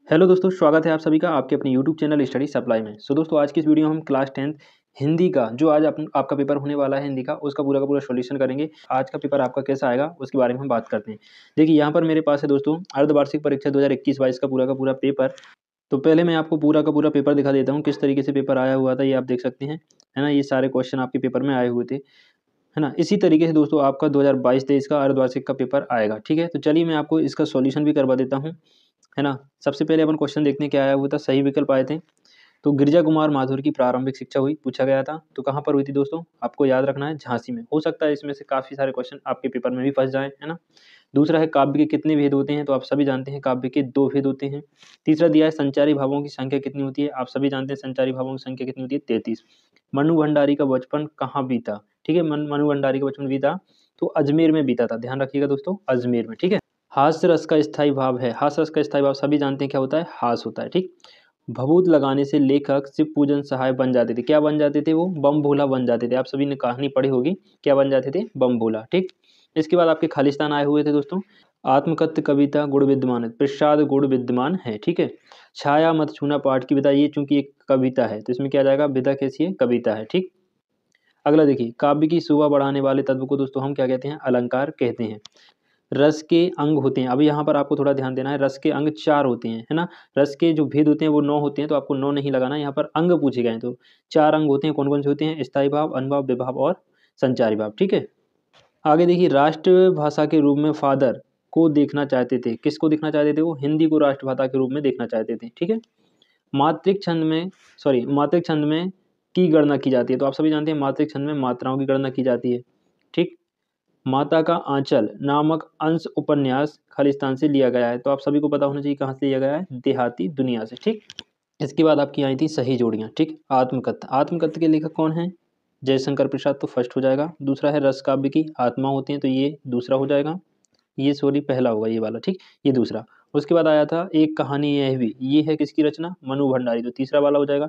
Hello दोस्तों, स्वागत है आप सभी का आपके अपने यूट्यूब चैनल स्टडी सप्लाई में। दोस्तों, आज की इस वीडियो में हम क्लास 10th हिंदी का जो आज आपका पेपर होने वाला है हिंदी का, उसका पूरा का पूरा सॉल्यूशन करेंगे। आज का पेपर आपका कैसा आएगा उसके बारे में हम बात करते हैं। देखिए, यहाँ पर मेरे पास है दोस्तों अर्धवार्षिक परीक्षा 2021-22 का पूरा पेपर। तो पहले मैं आपको पूरा का पूरा पेपर दिखा देता हूँ, किस तरीके से पेपर आया हुआ था, ये आप देख सकते हैं, है ना। ये सारे क्वेश्चन आपके पेपर में आए हुए थे, है ना। इसी तरीके से दोस्तों आपका 2022-23 का अर्धवार्षिक का पेपर आएगा। ठीक है, तो चलिए मैं आपको इसका सॉल्यूशन भी करवा देता हूँ, है ना। सबसे पहले अपन क्वेश्चन देखते हैं क्या आया हुआ था। सही विकल्प आए थे। तो गिरिजा कुमार माथुर की प्रारंभिक शिक्षा हुई, पूछा गया था। तो कहाँ पर हुई थी दोस्तों, आपको याद रखना है, झांसी में। हो सकता है इसमें से काफी सारे क्वेश्चन आपके पेपर में भी फंस जाए, है ना। दूसरा है काव्य के कितने भेद होते हैं, तो आप सभी जानते हैं काव्य के 2 भेद होते हैं। तीसरा दिया है संचारी भावों की संख्या कितनी होती है, आप सभी जानते हैं संचारी भावों की संख्या कितनी होती है, 33। मनु भंडारी का बचपन कहाँ बीता, ठीक है। मनु भंडारी का बचपन बीता तो अजमेर में बीता था, ध्यान रखिएगा दोस्तों, अजमेर में। ठीक है। हास्य रस का स्थायी भाव है, हास्य रस का स्थायी भाव सभी जानते हैं क्या होता है, हास होता है। ठीक। भभूत लगाने से लेखक शिव पूजन सहाय बन जाते थे, क्या बन जाते थे वो, बम भोला बन जाते थे। आप सभी ने कहानी पढ़ी होगी, क्या बन जाते थे, बम भोला। ठीक। इसके बाद आपके खालिस्तान आए हुए थे दोस्तों। आत्मकथ्य कविता गुण विद्यमान है, प्रसाद गुण विद्यमान है। ठीक है। छाया मत छूना पाठ की विधा, ये चूंकि एक कविता है तो इसमें क्या आ जाएगा, विधा कैसी है, कविता है। ठीक। अगला देखिए, काव्य की शोभा बढ़ाने वाले तत्व को दोस्तों हम क्या कहते हैं, अलंकार कहते हैं। रस के अंग होते हैं, अभी यहाँ पर आपको थोड़ा ध्यान देना है, रस के अंग 4 होते हैं, है ना। रस के जो भेद होते हैं वो 9 होते हैं, तो आपको 9 नहीं लगाना, यहाँ पर अंग पूछे गए हैं। तो 4 अंग होते हैं, कौन कौन से होते हैं, स्थायी भाव, अनुभाव, विभाव और संचारी भाव। ठीक है। आगे देखिए, राष्ट्रभाषा के रूप में फादर को देखना चाहते थे, किसको देखना चाहते थे वो, हिंदी को राष्ट्रभाषा के रूप में देखना चाहते थे। ठीक है। मात्रिक छंद में मात्रिक छंद में की गणना की जाती है, तो आप सभी जानते हैं मात्रिक छंद में मात्राओं की गणना की जाती है। ठीक। माता का आंचल नामक अंश उपन्यास खालिस्तान से लिया गया है, तो आप सभी को पता होना चाहिए कहाँ से लिया गया है, देहाती दुनिया से। ठीक। इसके बाद आपकी आई थी सही जोड़ियाँ। ठीक। आत्मकथ्य, आत्मकथ्य के लेखक कौन है, जयशंकर प्रसाद, तो फर्स्ट हो जाएगा। दूसरा है रस काव्य की आत्मा होती है, तो ये दूसरा हो जाएगा, ये सॉरी पहला होगा ये वाला। ठीक। ये दूसरा। उसके बाद आया था एक कहानी यह भी, ये है किसकी रचना, मनु भंडारी, तो तीसरा वाला हो जाएगा।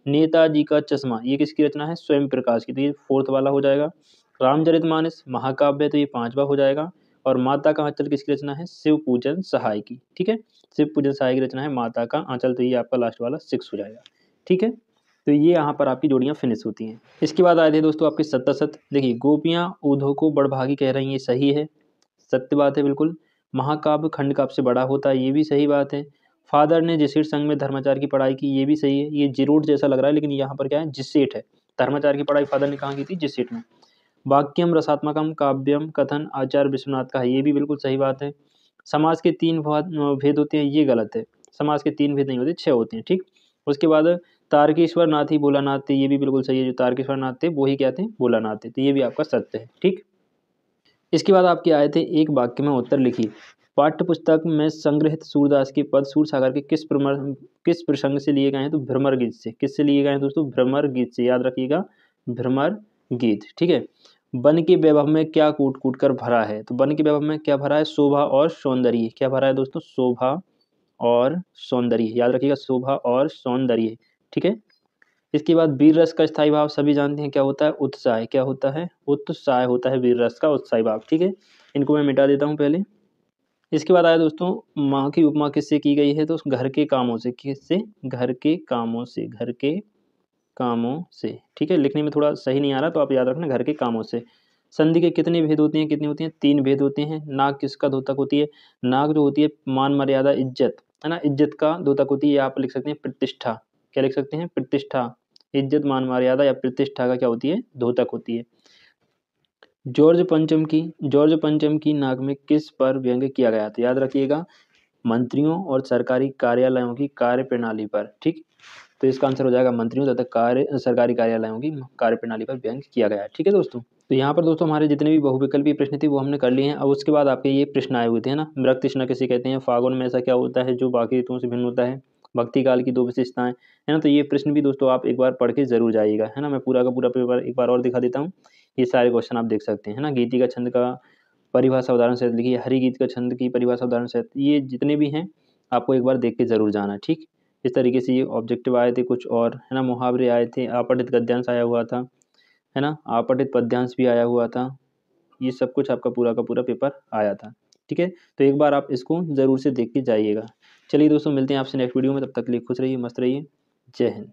नेताजी का चश्मा, ये किसकी रचना है, स्वयं प्रकाश की, तो ये फोर्थ वाला हो जाएगा। रामचरितमानस महाकाव्य, तो ये 5वां हो जाएगा। और माता का आंचल किसकी रचना है, शिव पूजन सहाय की। ठीक है। शिव पूजन सहाय की रचना है माता का आंचल, तो ये आपका लास्ट वाला 6 हो जाएगा। ठीक है। तो ये यहाँ पर आपकी जोड़ियाँ फिनिश होती हैं। इसके बाद आए थे दोस्तों आपके सत्तासत। देखिए, गोपियाँ ऊधों को बड़भागी कह रही हैं, ये सही है, सत्य बात है बिल्कुल। महाकाव्य खंड काव्य से बड़ा होता है, ये भी सही बात है। फादर ने जिसेठ संघ में धर्माचार्य की पढ़ाई की, ये भी सही है। ये जिरोट जैसा लग रहा है लेकिन यहाँ पर क्या है, जिसेठ है। धर्माचार्य की पढ़ाई फादर ने कहाँ की थी, जिसेठ में। वाक्यम रसात्मकम काव्यम कथन आचार्य विश्वनाथ का है, ये भी बिल्कुल सही बात है। समाज के 3 भेद होते हैं, ये गलत है। समाज के 3 भेद नहीं होते, 6 होते हैं। ठीक। उसके बाद तारकेश्वर नाथ ही भोलानाथ थे, ये भी बिल्कुल सही है। जो तारकेश्वर नाथ थे वो ही क्या थे, भोलानाथ थे, तो ये भी आपका सत्य है। ठीक। इसके बाद आपके आए थे एक वाक्य में उत्तर लिखिए। पाठ्य पुस्तक में संग्रहित सूरदास के पद सूरसागर के किस प्रसंग से लिए गए हैं, तो भ्रमर गीत से। किससे लिए गए हैं दोस्तों, भ्रमर गीत से, याद रखिएगा, भ्रमर गीत। ठीक है। वन के वैभव में क्या कूट कूट कर भरा है, तो वन के वैभव में क्या भरा है, शोभा और सौंदर्य। क्या भरा है दोस्तों, शोभा और सौंदर्य, याद रखिएगा, शोभा और सौंदर्य। ठीक है। इसके बाद वीर रस का स्थायी भाव सभी जानते हैं क्या होता है, उत्साह। क्या होता है, उत्साह होता है वीर रस का उत्साही भाव। ठीक है। इनको मैं मिटा देता हूँ पहले। इसके बाद आया दोस्तों, माँ की उपमा किससे की गई है, तो घर के कामों से। किससे, घर के कामों से, घर के कामों से। ठीक है। लिखने में थोड़ा सही नहीं आ रहा तो आप याद रखना, घर के कामों से। संधि के कितने भेद होते हैं, कितनी होती हैं, 3 भेद होते हैं। नाक किसका द्योतक होती है, नाक जो होती है मान मर्यादा इज्जत, है ना, इज्जत का द्योतक होती है। आप लिख सकते हैं प्रतिष्ठा, क्या लिख सकते हैं, प्रतिष्ठा। इज्जत मान मर्यादा या प्रतिष्ठा का क्या होती है, द्योतक होती है। जॉर्ज पंचम की नाक में किस पर व्यंग्य किया गया था, याद रखिएगा, मंत्रियों और सरकारी कार्यालयों की कार्य प्रणाली पर। ठीक। तो इसका आंसर हो जाएगा मंत्रियों तथा सरकारी कार्यालयों की कार्य प्रणाली पर व्यंग्य किया गया है। ठीक है दोस्तों। तो यहाँ पर दोस्तों हमारे जितने भी बहुविकल्पी प्रश्न थे वो हमने कर लिए हैं। अब उसके बाद आपके ये प्रश्न आए हुए थे, है ना। मृग तृष्णा किसे कहते हैं, फागुन में ऐसा क्या होता है जो बाकी ऋतुओं से भिन्न होता है, भक्ति काल की 2 विशेषताएं, है ना। तो ये प्रश्न भी दोस्तों आप एक बार पढ़ के जरूर जाइएगा, है ना। मैं पूरा का पूरा पेपर एक बार और दिखा देता हूँ, ये सारे क्वेश्चन आप देख सकते हैं, है ना। गीति का छंद का परिभाषा उदाहरण सहित लिखिए, हरिगीत का छंद की परिभाषा उदाहरण सहित, ये जितने भी हैं आपको एक बार देख के जरूर जाना। ठीक। इस तरीके से ये ऑब्जेक्टिव आए थे कुछ और, है ना। मुहावरे आए थे, आपठित गद्यांश आया हुआ था, है ना, आपठित पद्यांश भी आया हुआ था। ये सब कुछ आपका पूरा का पूरा पेपर आया था। ठीक है। तो एक बार आप इसको ज़रूर से देख के जाइएगा। चलिए दोस्तों, मिलते हैं आपसे नेक्स्ट वीडियो में, तब तक के लिए खुश रहिए, मस्त रहिए। जय हिंद।